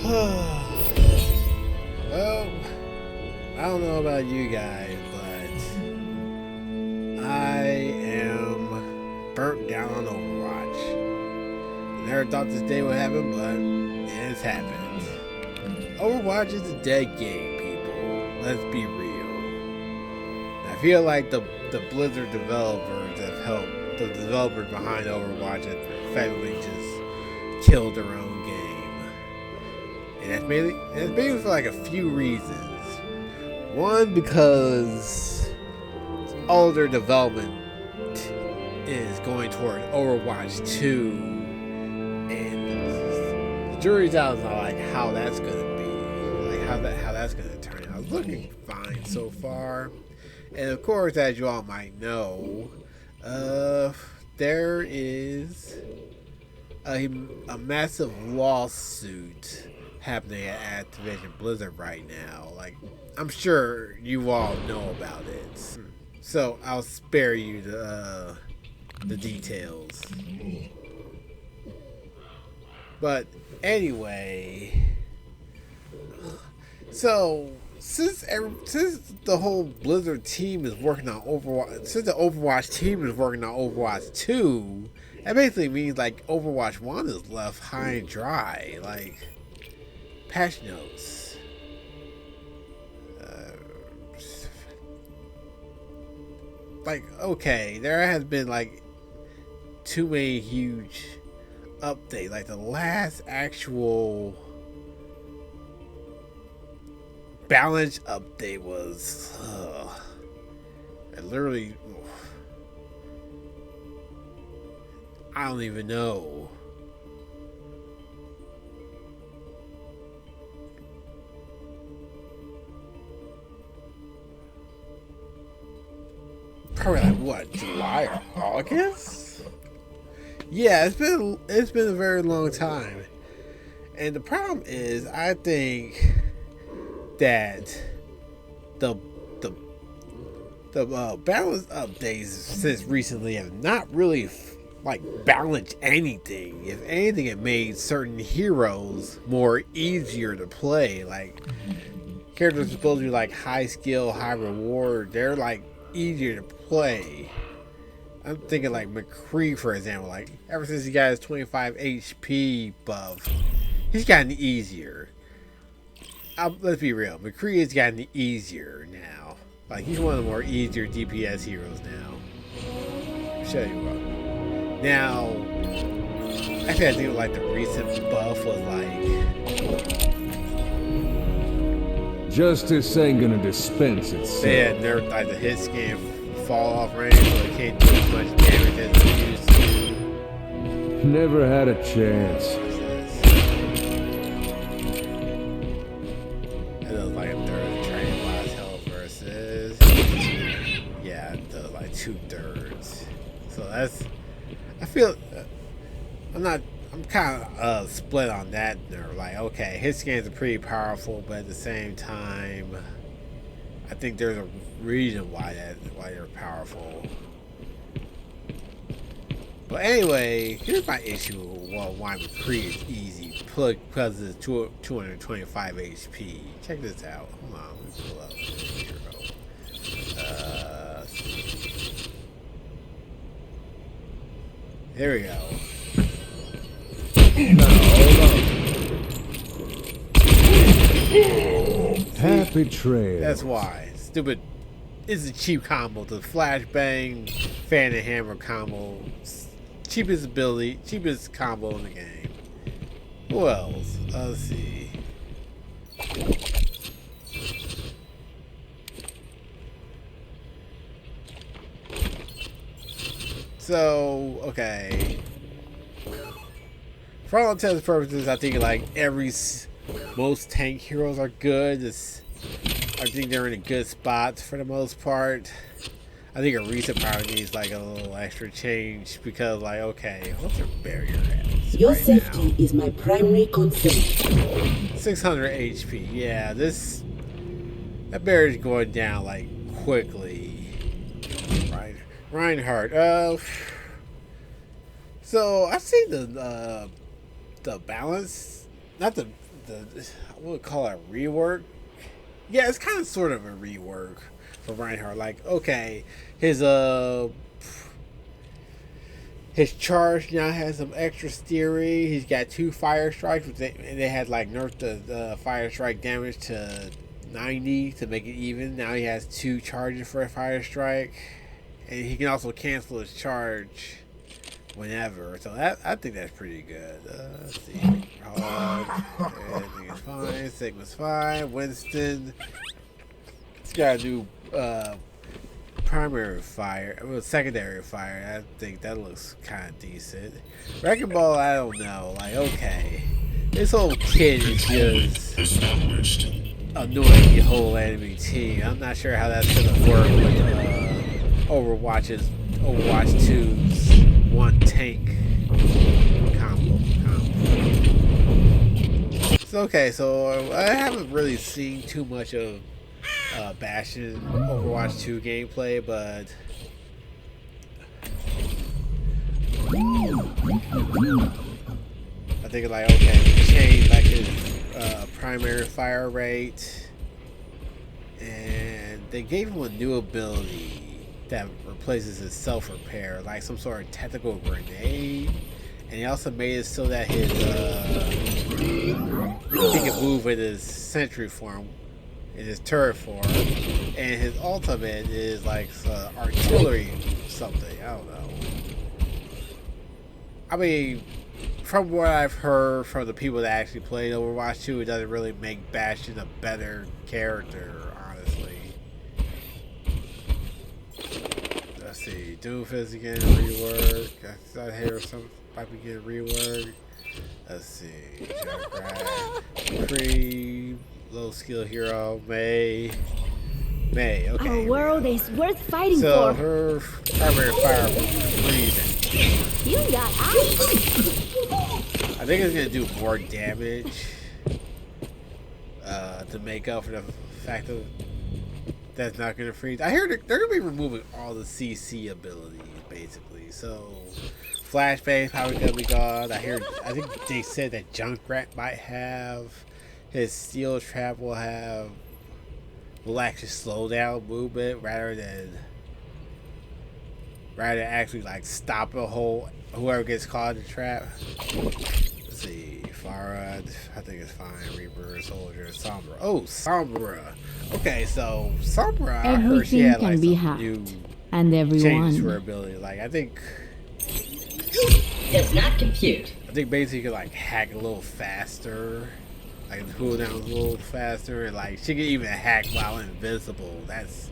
Well, I don't know about you guys, but I am burnt down on Overwatch. Never thought this day would happen, but it's happened. Overwatch is a dead game, people. Let's be real. I feel like the Blizzard developers have helped the developers behind Overwatch have effectively just killed their own game. And that's mainly for like a few reasons. One, because all their development is going toward Overwatch 2, and the jury's out on like how that's gonna be, like how that's gonna turn out. It's looking fine so far, and of course, as you all might know, there is a massive lawsuit happening at Activision Blizzard right now. Like, I'm sure you all know about it, so I'll spare you the details. But anyway, so since the whole Blizzard team is working on Overwatch, since the Overwatch team is working on Overwatch 2, that basically means like Overwatch 1 is left high and dry. Like, patch notes. Like, okay, there has been like too many huge updates. Like, the last actual balance update was it literally, I don't even know. Probably like what, July or August? Yeah, it's been a very long time. And the problem is, I think that the balance updates since recently have not really like balanced anything. If anything, it made certain heroes more easier to play. Like, characters supposed to be like high skill, high reward. They're like easier to play. I'm thinking like McCree, for example. Like, ever since he got his 25 HP buff, he's gotten easier. Let's be real, McCree has gotten easier now. Like, he's one of the more easier DPS heroes now. I'll show you what. Now, actually, I think like the recent buff was like, justice ain't gonna dispense itself. they had nerfed like the hit scan fall off range, so it can't do as much damage as it used to. Never had a chance. It does like a third of training blast health versus, yeah, it does like 2/3. So that's, I feel, I'm kind of split on that. They're like, okay, hit scans are pretty powerful, but at the same time, I think there's a reason why they're powerful. But anyway, here's my issue with why McCree is easy, because it's 225 HP. Check this out. Hold on, let me pull up this hero. There we go. Now, hold on. Happy trail. That's why. Stupid. It's a cheap combo. The flashbang, fan and hammer combo. Cheapest ability, cheapest combo in the game. Who else? Let's see. So, okay. For all intents and purposes, I think like most tank heroes are good. I think they're in a good spot for the most part. I think a recent power needs like a little extra change because, like, okay, what's your barrier at? Your right safety now? is my primary concern. 600 HP. Yeah, that barrier's going down like quickly. Right, Reinhardt. So I see the balance, not the I would call it a rework. Yeah, it's kind of sort of a rework for Reinhardt. Like, okay, his charge now has some extra steering. He's got 2 fire strikes, which they had like nerfed the fire strike damage to 90 to make it even. Now he has 2 charges for a fire strike, and he can also cancel his charge whenever. So I think that's pretty good. Let's see. Everything is fine. Sigma's fine. Winston, he's got a new primary fire, well, secondary fire. I think that looks kind of decent. Wrecking Ball, I don't know. Like, okay, this whole kid is just annoying the whole enemy team. I'm not sure how that's gonna work with Overwatch 2's 1 tank combo. So okay, so I haven't really seen too much of Bastion Overwatch 2 gameplay, but I think like, okay, change like his primary fire rate, and they gave him a new ability that replaces his self-repair, like some sort of tactical grenade, and he also made it so that his he can move in his sentry form, in his turret form, and his ultimate is like artillery something. I don't know. I mean, from what I've heard from the people that actually played Overwatch 2, it doesn't really make Bastion a better character, honestly. Let's see, Doomfist again, rework. I hear some might be getting rework. Let's see, Draugr, McCree, low skill hero, May, okay. Our world is worth fighting so for. her primary fire was freezing. You got ice. I think it's gonna do more damage to make up for the fact that that's not gonna freeze. I hear they're gonna be removing all the CC abilities basically. So flashbang probably gonna be gone. I think they said that Junkrat might have his steel trap will actually slow down movement rather than actually like stop whoever gets caught in the trap. Let's see, Farah, I think it's fine. Reaper, Soldier, Sombra. Oh, Sombra. Okay, so Sombra, I heard she had like some new and changes to her ability. Like I think does not compute. I think basically you could like hack a little faster. Like the cooldown was a little faster, and like she can even hack while invisible. That's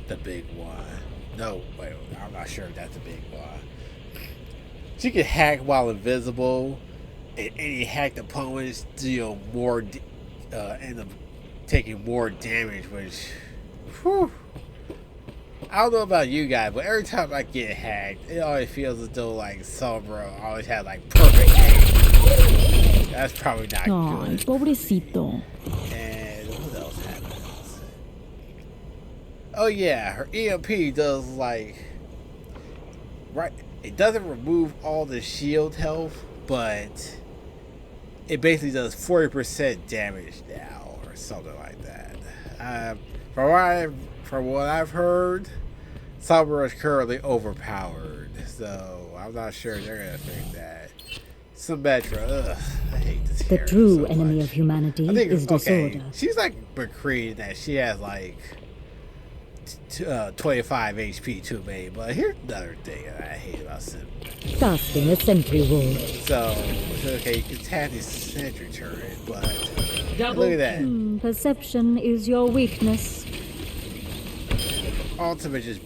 the big one. No, wait, I'm not sure if that's the big one. She can hack while invisible, and any hacked opponents deal more, end up taking more damage. Which, whew, I don't know about you guys, but every time I get hacked, it always feels as though like Sombra always had like perfect aim. That's probably not good. Pobrecito. And what else happens? Oh yeah, her EMP does like it doesn't remove all the shield health, but it basically does 40% damage now or something like that. From what I've heard, Sombra is currently overpowered, so I'm not sure they're gonna fix that. Symmetra, I hate this The character true so enemy much. of humanity I think, is disorder. okay, she's like McCree in that she has like 25 HP too many, but here's another thing that I hate about Sim. Casting a sentry wall. So okay, you can tap this sentry turret, but look at that. Perception is your weakness. Ultimate just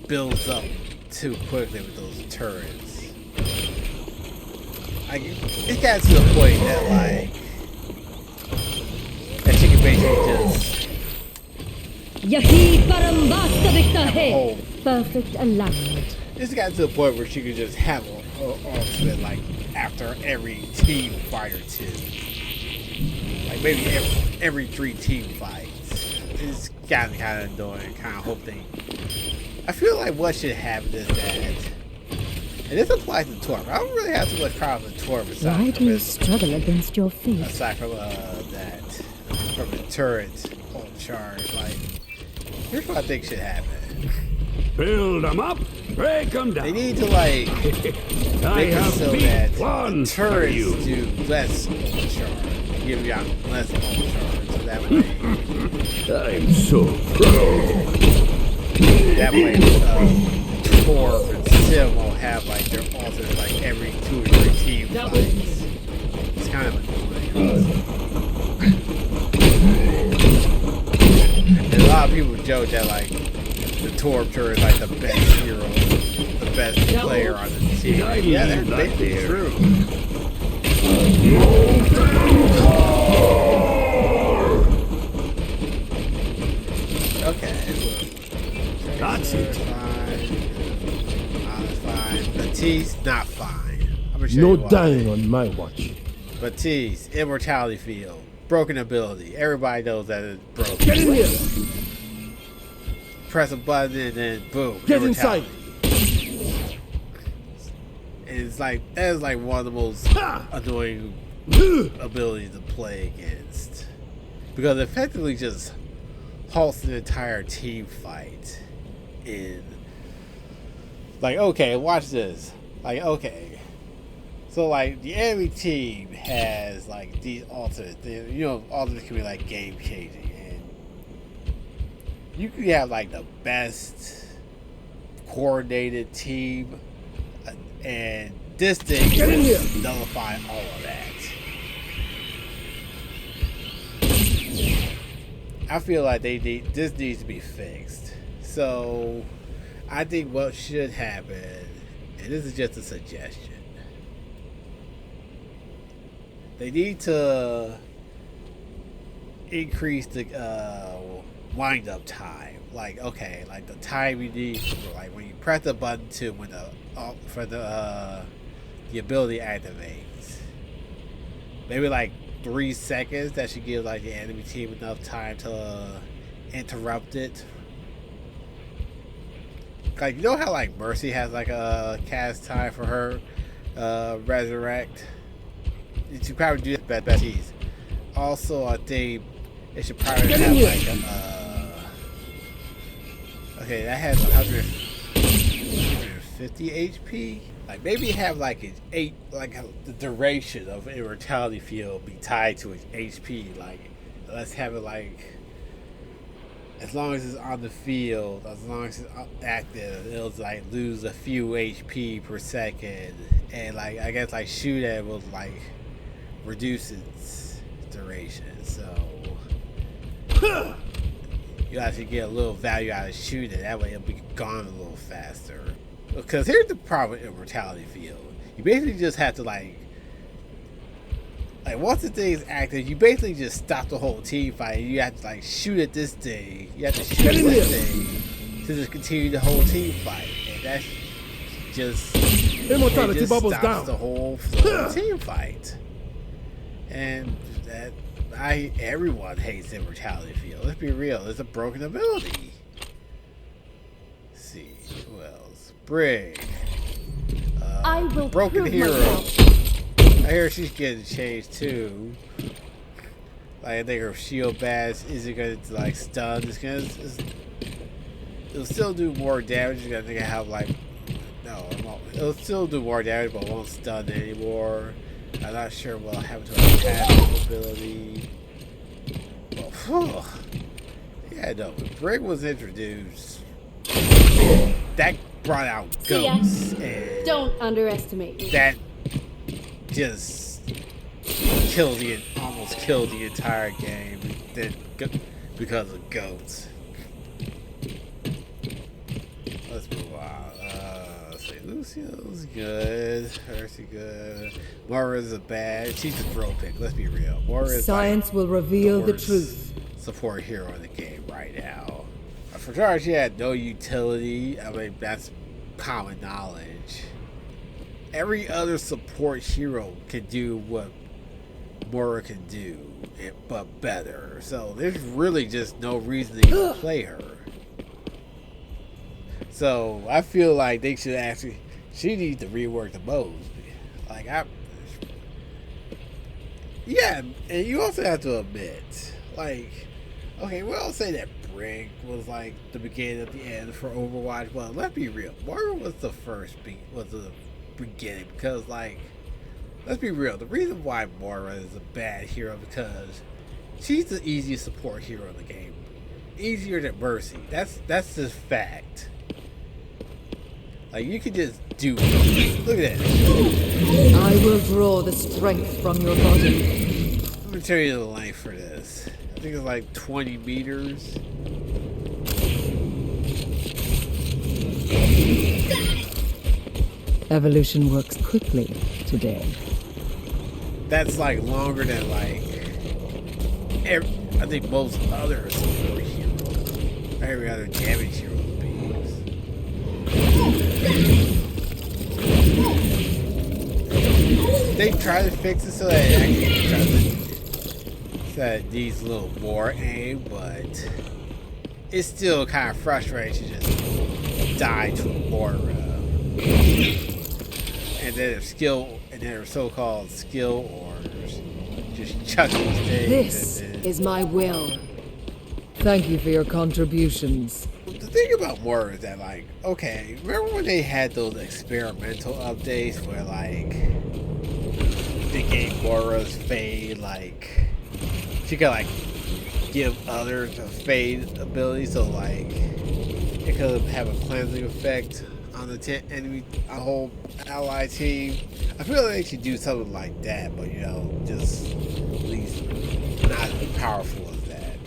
builds up too quickly with those turrets. Like, it got to the point that like that she can basically just Yahi parambasta viktahe. whole. Perfect alignment. It's got to the point where she could just have an ultimate like after every team fight or two. Like maybe every 3 team fights. It's gotten kind of annoying. Kind of hope they. I feel like what should happen is that And this applies to Torb. I don't really have too much problem with Torb Why do you struggle against your fate? aside from from the turret on charge. Like, here's what I think should happen. Build them up, break them down. They need to like I make it have so big that the plans for turrets you. do less on charge, give you out less on charge, so that way. I'm so proud. That way, Torb and Sim won't have like their alters like every 2 or 3 team fights. It's kind of annoying. And a lot of people joke that like the Torb turret is like the best hero, the best player on the team. Yeah, that's basically true. Okay. That's it. Fine. Batiste, not fine. I'm gonna show No you why. dying on my watch. Batiste, immortality field, broken ability. Everybody knows that it's broken. Get in here! Press a button and then boom. Get immortality. inside! And it's like that is like one of the most annoying abilities to play against, because it effectively just halts an entire team fight. In like, okay, watch this. Like, okay, so like the enemy team has like these alternates. You know, alternates can be like game changing, and you can have like the best coordinated team, and this thing can nullify all of that. I feel like this needs to be fixed. So I think what should happen, and this is just a suggestion, they need to increase the wind up time. Like, okay, like the time you need for like when you press the button to when the ability activates. Maybe like 3 seconds. That should give like the enemy team enough time to interrupt it. Like, you know how like Mercy has like a cast time for her resurrect? You should probably do that Batiste. Also, I think it should probably have like okay, that has 150 HP. Like, maybe have like the duration of immortality field be tied to its HP. Like, let's have it like, as long as it's on the field, as long as it's active, it'll like lose a few HP per second, and like I guess like shoot at it will like reduce its duration. So you actually get a little value out of shooting. That way it'll be gone a little faster. Because here's the problem with immortality field. You basically just have to like once the thing is active, you basically just stop the whole team fight. You have to like shoot at this thing. You have to shoot at this thing to just continue the whole team fight. And that's just Immortality bubbles stops down. the whole team fight. And that everyone hates immortality field. Let's be real. It's a broken ability. Let's see who else? Brig. I will Broken prove hero. myself. I hear she's getting changed too. Like, I think her shield bash isn't gonna like stun. It'll still do more damage. I think I have like it'll still do more damage, but won't stun anymore. I'm not sure what'll happen to her passive ability. Well, yeah, no. When Brig was introduced, that brought out ghosts, and Don't underestimate me. that just almost killed the entire game because of goats. Let's move on. Let's see. Lucio's good. Percy good. Moira's a bad. She's a throw pick. Let's be real. Moira's Science will reveal the worst truth. support hero in the game right now. For sure, she had no utility. I mean, that's common knowledge. Every other support hero can do what Moira can do, but better. So there's really just no reason to even play her. So I feel like they should actually she needs to rework the most. Like yeah, and you also have to admit, like, okay, we all say that brig was like the beginning of the end for Overwatch. Well, let's be real, Moira was the beginning, because, like, let's be real, the reason why Moira is a bad hero because she's the easiest support hero in the game. Easier than Mercy. That's just fact. Like, you can just do it. Look at that. I will draw the strength from your body. Let me tell you the length for this. I think it's like 20 meters. Evolution works quickly today. That's like longer than like I think most other support heroes, every other damage hero beings. They try to fix it so that it actually doesn't, so that it needs a little more aim, but it's still kind of frustrating to just die to Moira. And then their so-called skill ores just chuck these things. This is my will. Thank you for your contributions. The thing about Moira is that, like, okay, remember when they had those experimental updates where, like, they gave Moira's fade, like, she could, like, give others a fade ability, so, like, it could have a cleansing effect on the a whole ally team. I feel like they should do something like that, but, you know, just at least not as powerful as that.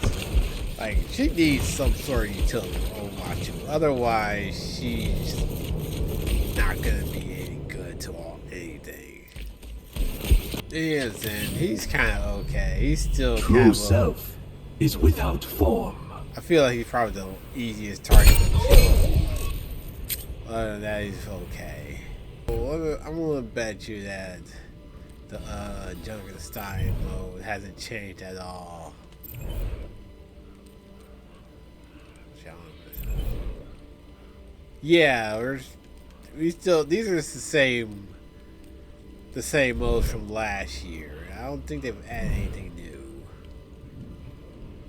Like, she needs some sort of utility for Overwatch. Otherwise, she's not gonna be any good to anything. He is, and he's kind of okay. He's still kind True of self is without form. I feel like he's probably the easiest target to kill. Other than that, he's okay. Well, I'm gonna bet you that the Junkenstein mode hasn't changed at all. Yeah, we still, these are just the same modes from last year. I don't think they've added anything new.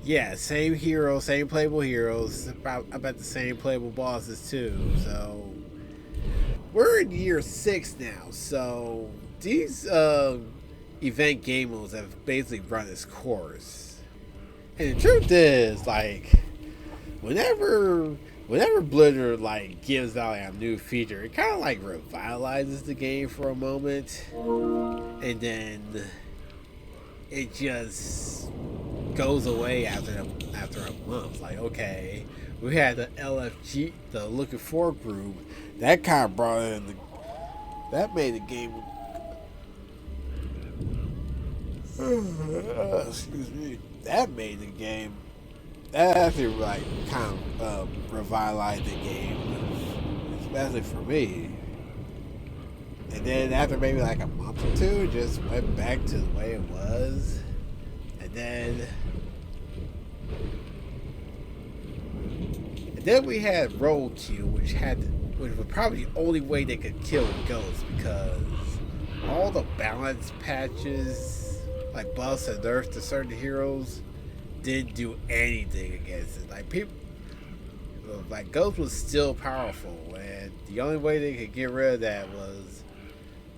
Yeah, same hero, same playable heroes. I bet the same playable bosses too. So we're in year 6 now. So these event game modes have basically run its course. And the truth is, like, whenever Blizzard, like, gives out like, a new feature, it kind of like revitalizes the game for a moment, and then it just goes away after a month. Like, okay, we had the LFG, the Looking For group, that kind of brought in that made the game. Excuse me. That made the game. That actually, like, kind of revitalized the game, especially for me. And then after maybe like a month or two, it just went back to the way it was. And then we had Roadhog, which was probably the only way they could kill ghosts, because all the balance patches, like buffs and nerfs to certain heroes, didn't do anything against it. Like Ghost was still powerful, and the only way they could get rid of that was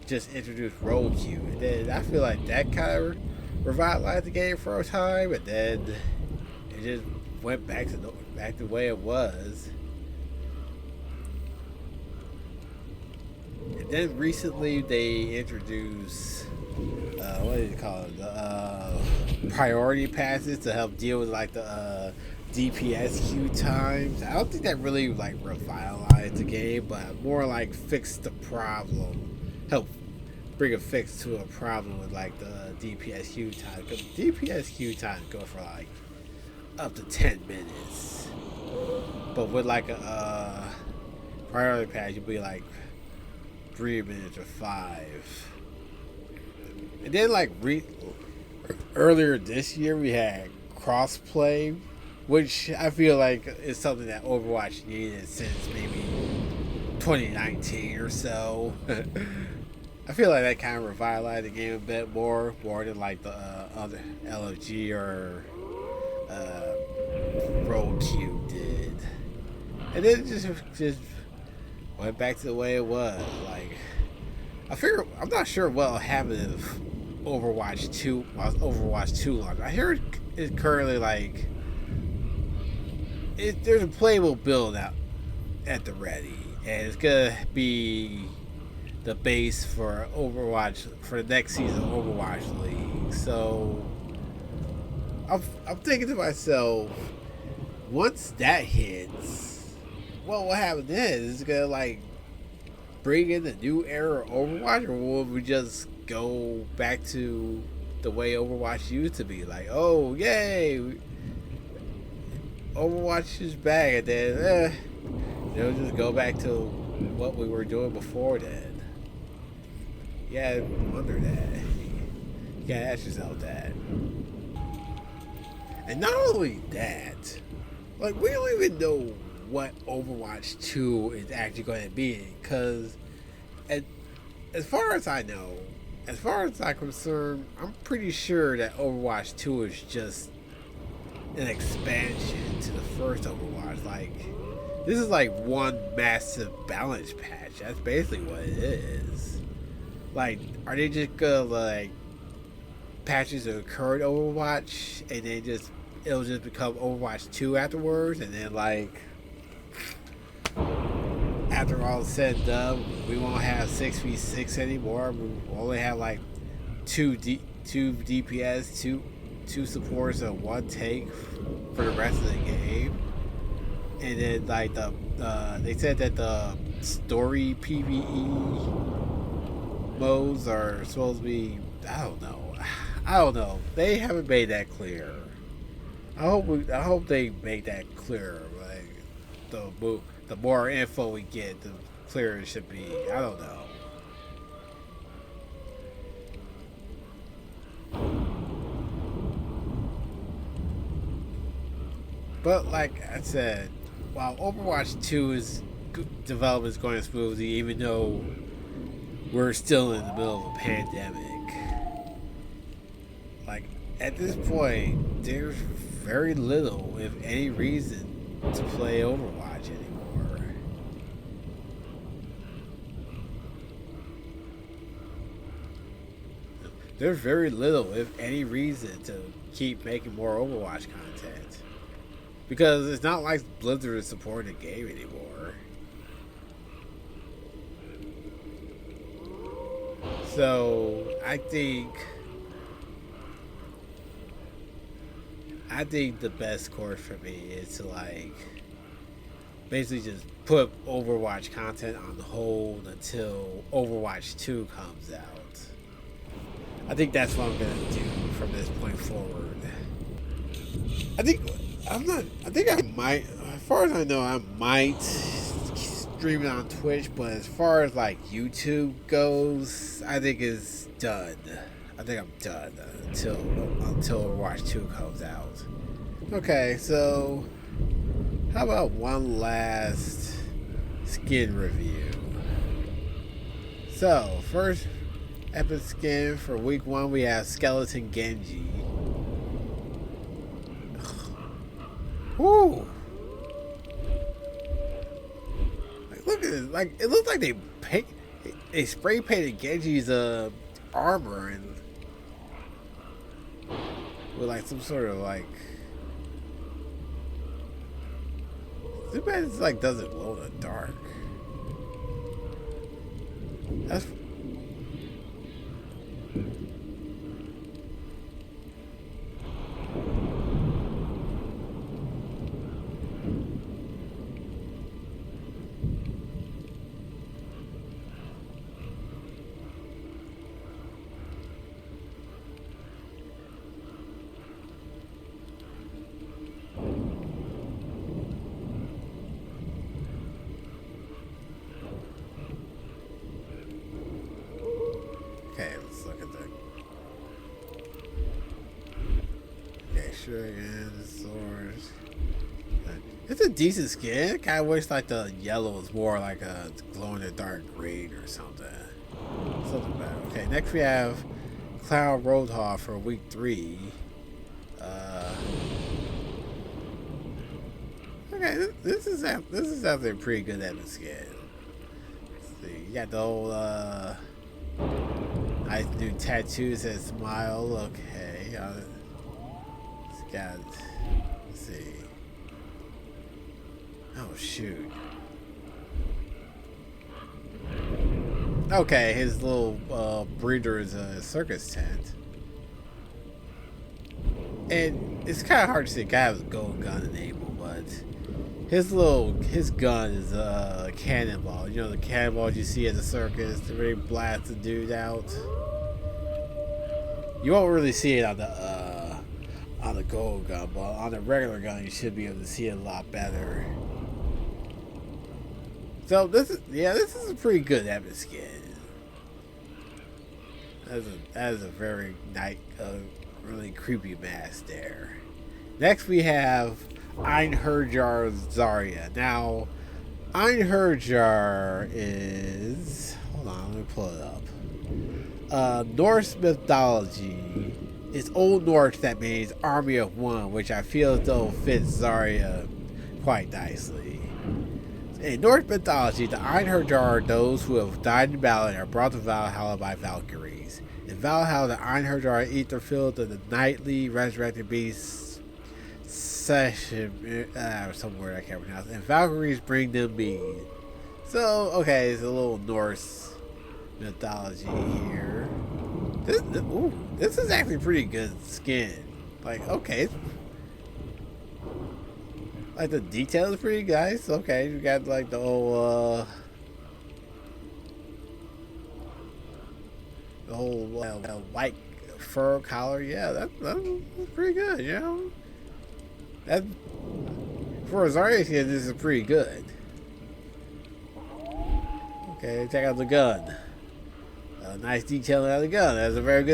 just introduce Roadhog. And then I feel like that kind of revitalized the game for a time, and then it just went back to the way it was. And then recently they introduced what do you call it? The priority passes to help deal with like the DPS queue times. I don't think that really like revitalized the game, but more like fixed the problem, help bring a fix to a problem with like the DPS queue time. Because DPS queue time go for like up to 10 minutes, but with like a priority pass, you'd be like 3 minutes or 5. And then like earlier this year we had crossplay, which I feel like is something that Overwatch needed since maybe 2019 or so. I feel like that kind of revitalized the game a bit more than like the other LFG or Roadhog did, and then just went back to the way it was. Like, I'm not sure what'll happen if Overwatch 2 launched. I hear it's currently like there's a playable build out at the ready, and it's gonna be the base for Overwatch for the next season of Overwatch League. So I'm thinking to myself, once that hits, well, what happens then? Is it gonna like bring in the new era of Overwatch, or will we just go back to the way Overwatch used to be? Like, oh yay, Overwatch is back, and then they'll just go back to what we were doing before then. Yeah, I wonder that. You gotta ask yourself that. And not only that, like, we don't even know what Overwatch 2 is actually going to be, because as far as I know, as far as I'm concerned, I'm pretty sure that Overwatch 2 is just an expansion to the first Overwatch. Like, this is like one massive balance patch. That's basically what it is. Like, are they just gonna like patches the current Overwatch and then it'll just become Overwatch 2 afterwards, and then like after all is said and done, we won't have 6v6 anymore. We'll only have like two DPS, two supports, and one tank for the rest of the game. And then like they said that the story PvE modes are supposed to be, I don't know. They haven't made that clear. I hope they make that clear. Like, the more info we get, the clearer it should be. I don't know. But like I said, while Overwatch 2's development is going smoothly, even though we're still in the middle of a pandemic, like, at this point, there's very little, if any, reason to play Overwatch anymore. There's very little, if any, reason to keep making more Overwatch content, because it's not like Blizzard is supporting the game anymore. So I think the best course for me is to like basically just put Overwatch content on hold until Overwatch 2 comes out. I think that's what I'm gonna do from this point forward. I think I might, as far as I know, I might stream it on Twitch, but as far as like YouTube goes, I think it's done. I think I'm done until Overwatch 2 comes out. Okay, so how about one last skin review? So, first epic skin for week 1, we have Skeleton Genji. Woo! Like, look at it. Like, it looks like they spray painted Genji's armor and with like some sort of like. Too bad it's like doesn't glow in the dark. That's. Okay, let's look at that. Okay, sure again, swords. It's a decent skin. I kind of wish like the yellow was more like a glow in the dark green or something. Something better. Okay, next we have Cloud Roadhog for week 3. Okay, this is actually a pretty good epic skin. Let's see, you got the old nice new tattoos that smile. Okay, it's got. Let's see. Oh shoot. Okay, his little breeder is a circus tent. And it's kind of hard to see a guy with a gold gun enabled, but his gun is a cannonball. You know the cannonballs you see at the circus to really blast the dude out. You won't really see it on the gold gun, but on the regular gun you should be able to see it a lot better. So this is a pretty good epic skin. That is a very nice, really creepy mask there. Next we have Einherjar's Zarya. Now, Einherjar is, hold on, let me pull it up. Norse mythology. It's Old Norse that means army of one, which I feel as though fits Zarya quite nicely. In Norse mythology, the Einherjar are those who have died in battle and are brought to Valhalla by Valkyries. In Valhalla, the Einherjar eat the field of the nightly resurrected beasts session, some word I can't pronounce, and Valkyries bring them mead. So, okay, it's a little Norse mythology here. This is actually pretty good skin. Like, okay. Like, the details are pretty nice. Okay, you got, like, the whole, white fur collar. Yeah, that's pretty good, you know? That, for a Zarya skin, this is pretty good. Okay, check out the gun. Nice detailing of the gun. That's very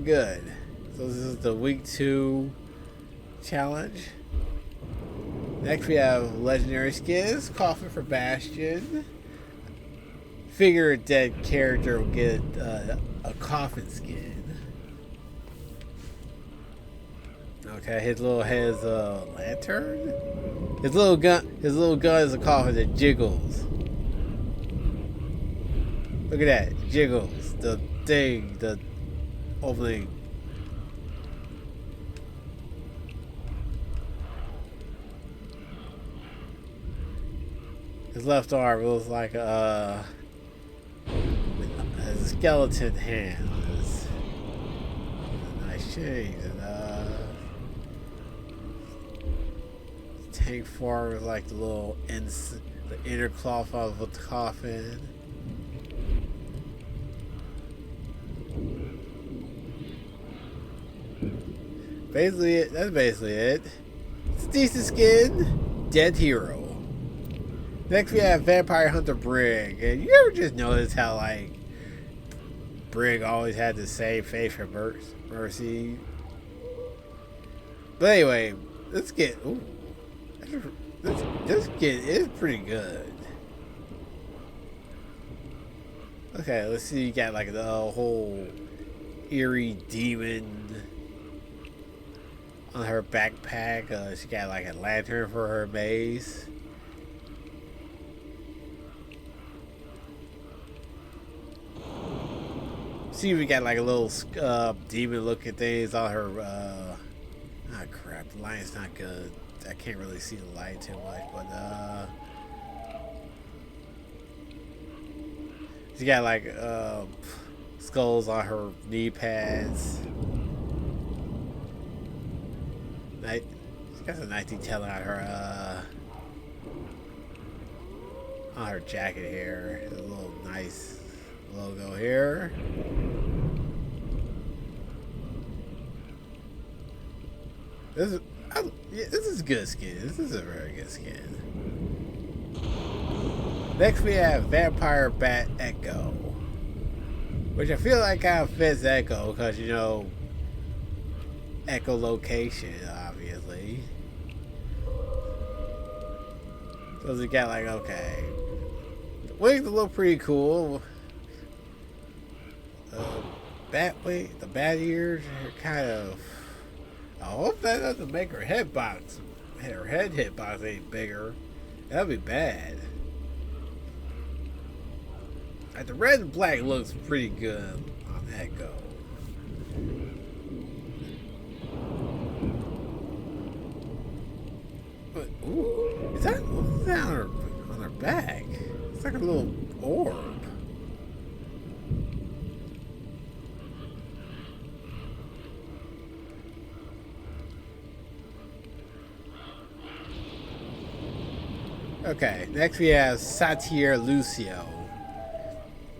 good. So this is the week 2 challenge. Next we have legendary skins. Coffin for Bastion. Figure a dead character will get a coffin skin. Okay, his little head is a lantern. His little gun is a coffin that jiggles. Look at that, it jiggles. The thing, the opening. His left arm looks like a skeleton hand on his nice shades, and tank form is like the little the inner cloth of the coffin. That's basically it. It's a decent skin. Dead hero. Next we have Vampire Hunter Brig. And you ever just notice how like Brig always had the same faith and mercy? But anyway, let's get this kid is pretty good. Okay, let's see. You got like the whole eerie demon on her backpack. She got like a lantern for her maze. See, we got like a little demon looking things on her. Ah, crap. The light's not good. I can't really see the light too much, but she got like skulls on her knee pads. She got some nice detailing on her jacket here. A little nice logo here. This is good skin. This is a very good skin. Next we have Vampire Bat Echo, which I feel like kind of fits Echo because, you know, echolocation, obviously. So they got like, okay, the wings look pretty cool. The bat ears are kind of. I hope that doesn't make her head hitbox ain't bigger. That'd be bad. Like, the red and black looks pretty good on Echo. But ooh, what's that on her back? It's like a little orb. Okay, next we have Satire Lucio.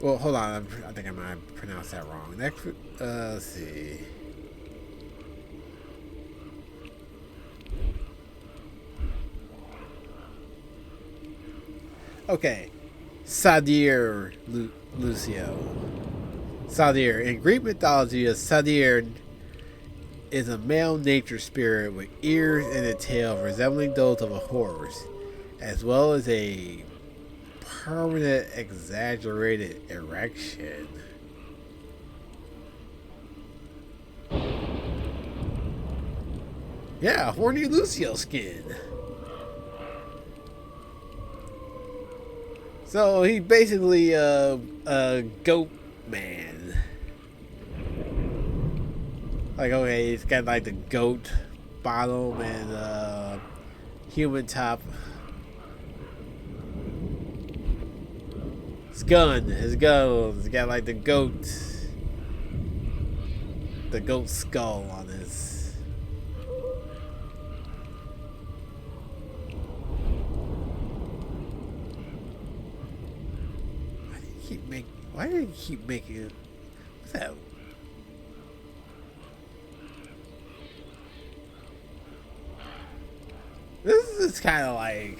Well, hold on, I think I might have pronounced that wrong. Next, let's see. Okay, Satire Lucio. Satire. In Greek mythology, a satyr is a male nature spirit with ears and a tail resembling those of a horse, as well as a permanent exaggerated erection. Yeah, horny Lucio skin. So he basically a goat man. Like, okay, he's got like the goat bottom and human top. His gun's got like the goat skull on his. Why did he keep making it? What's that? This is kind of like,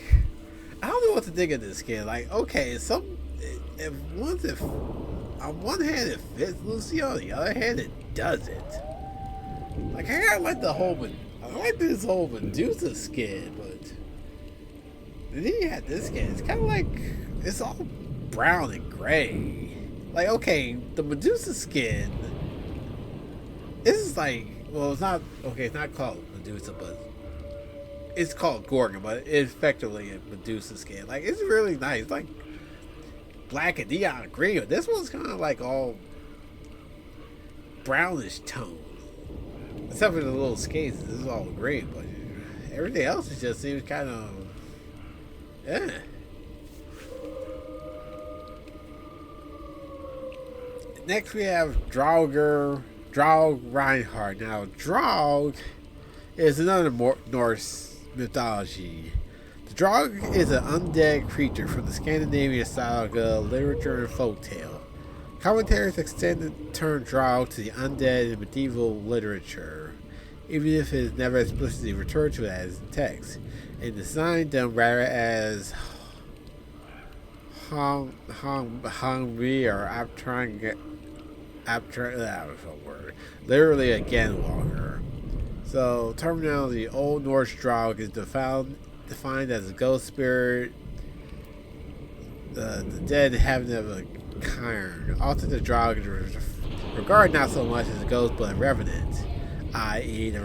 I don't know what to think of this skin. Like, okay, if on one hand it fits Lucio, on the other hand it doesn't. Like, I like this whole Medusa skin, but then you have this skin. It's kind of like, it's all brown and gray. Like, okay, the Medusa skin, this is like, well, it's not called Medusa, but it's called Gorgon, but it's effectively a Medusa skin. Like, it's really nice. Like, black and neon green. But this one's kind of like all brownish tone. Except for the little skates. This is all green, but everything else it just seems kind of, yeah. Next we have Draugr Reinhardt. Now, Draugr is another Norse mythology. The Draugr is an undead creature from the Scandinavian saga, literature, and folktale. Commentators extend the term Draugr to the undead in medieval literature, even if it is never explicitly referred to as in text, and design them rather as Hongri or literally a Ganwalker. So, terminology, Old Norse Draugr is defined as a ghost spirit, the dead inhabitant of a cairn. Often the Draugr is regarded not so much as a ghost but a revenant, i.e. the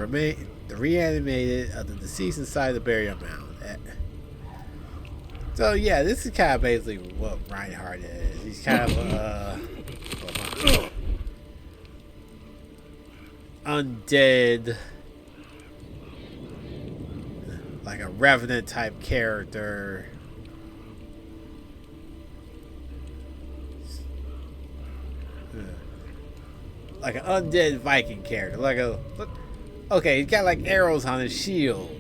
reanimated of the deceased inside the burial mound. So yeah, this is kind of basically what Reinhardt is. He's kind of undead, like a revenant type character. Like an undead Viking character. Okay, he's got like arrows on his shield.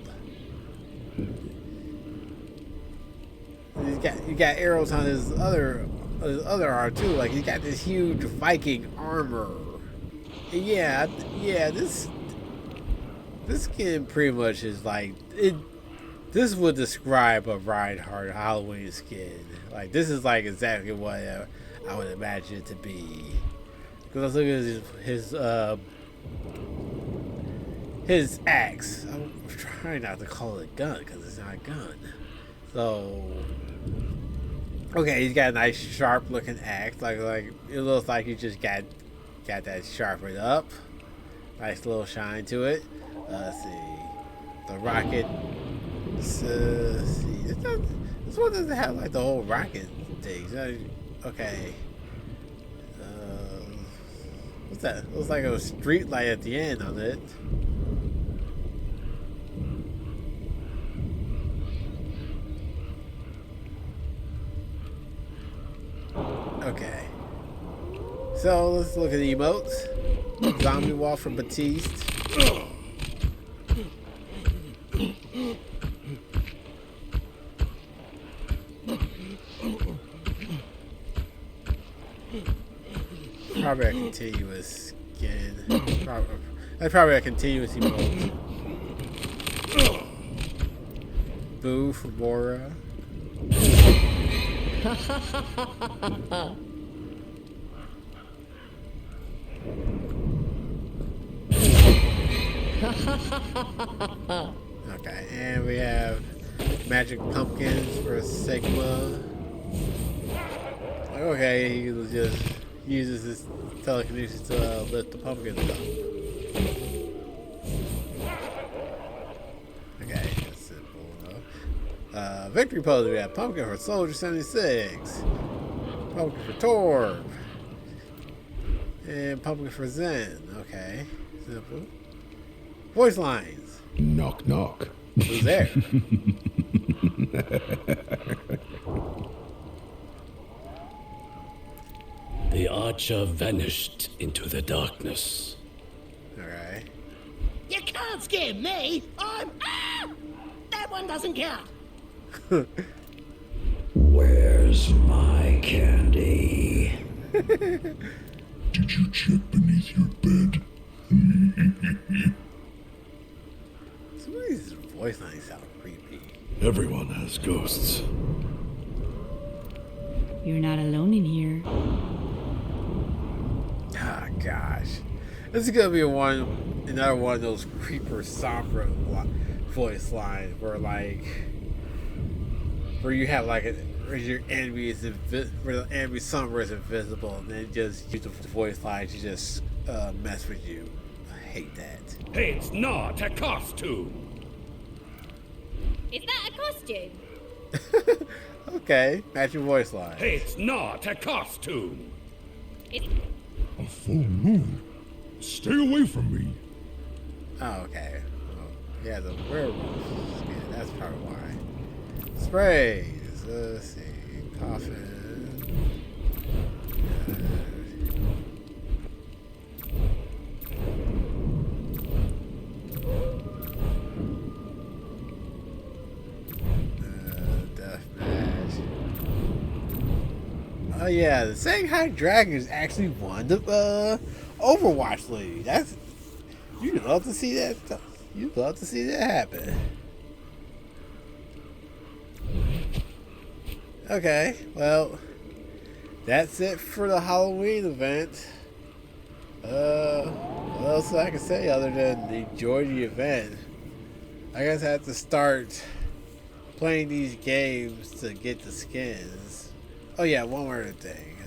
He got arrows on his other arm too. Like, he's got this huge Viking armor. And yeah, this skin pretty much is like it. This would describe a Reinhardt Halloween skin. Like, this is like exactly what I would imagine it to be. Because look at his axe. I'm trying not to call it a gun because it's not a gun. So, okay, he's got a nice sharp looking axe. Like it looks like he just got that sharpened up. Nice little shine to it. Let's see. The rocket. Let's see. This one doesn't have like the whole rocket thing. Okay. What's that? Looks like a street light at the end on it. Okay. So let's look at the emotes. Zombie wall from Batiste. Probably a continuous skin. That's probably a continuous emote. Boo for Bora. Okay, and we have magic pumpkins for Sigma. Okay, he just uses his telekinesis to lift the pumpkins up. Okay, that's simple enough. Victory pose, we have pumpkin for Soldier 76, pumpkin for Torb, and pumpkin for Zen. Okay, simple. Voice lines. Knock, knock. Who's there? The archer vanished into the darkness. Alright. You can't scare me. That one doesn't count. Where's my candy? Did you check beneath your bed? Some of these voice lines sound creepy. Everyone has ghosts. You're not alone in here. Ah, gosh. This is gonna be another one of those creeper somber voice lines where you have like where your enemy is where the enemy somewhere is invisible, and then just use the voice lines to just mess with you. I hate that. It's not a costume. Is that a costume? Okay, match your voice line. It's not a costume. A full moon? Stay away from me. Oh, okay. Well, yeah, the werewolf skin. That's probably why. Sprays. Let's see. Coffin. Deathmatch. Oh yeah, the Shanghai Dragons actually won the Overwatch League. You'd love to see that. You'd love to see that happen. Okay, well, that's it for the Halloween event. What else I can say other than enjoy the event? I guess I have to start playing these games to get the skins. Oh yeah, one more thing.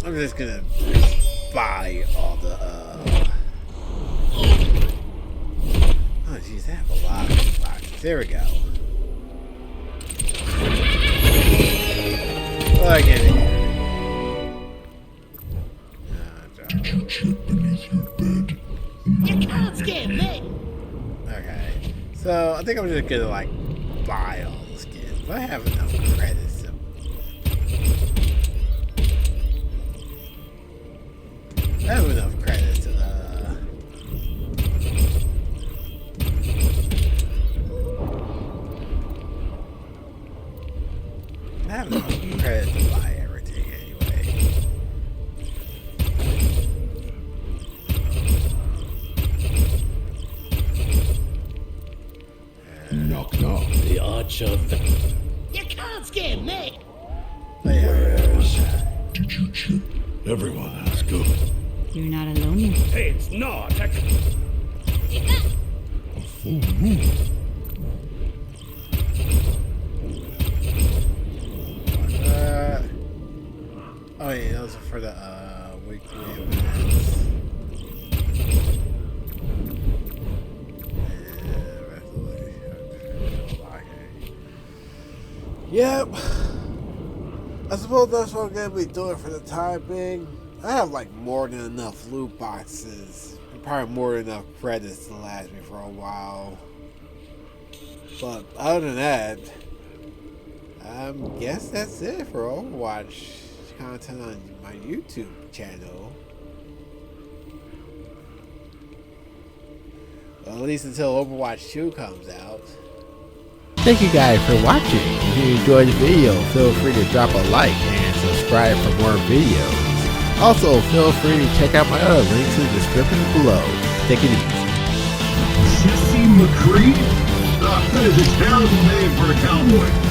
I'm just gonna buy all the oh jeez, I have a lot of these boxes. There we go. What I get in here? Did you check beneath your bed? You can't scare me. Okay. So I think I'm just gonna like buy all the skins. But I have enough credits. I have enough credits to I have enough credits to buy everything anyway. Knock, knock. The archer. You can't scare me. But yeah, Did you check? Everyone has ghosts. You're not alone in here. It's not a. Is that A full moon. Oh yeah, those are for the weekly events. Yep. I suppose that's what I'm gonna be doing for the time being. I have like more than enough loot boxes. And probably more than enough credits to last me for a while. But other than that, I guess that's it for Overwatch content on my YouTube channel. Well, at least until Overwatch 2 comes out. Thank you guys for watching. If you enjoyed the video, feel free to drop a like and subscribe for more videos. Also, feel free to check out my other links in the description below. Take it easy. Sissy McCree? That is a terrible name for a cowboy.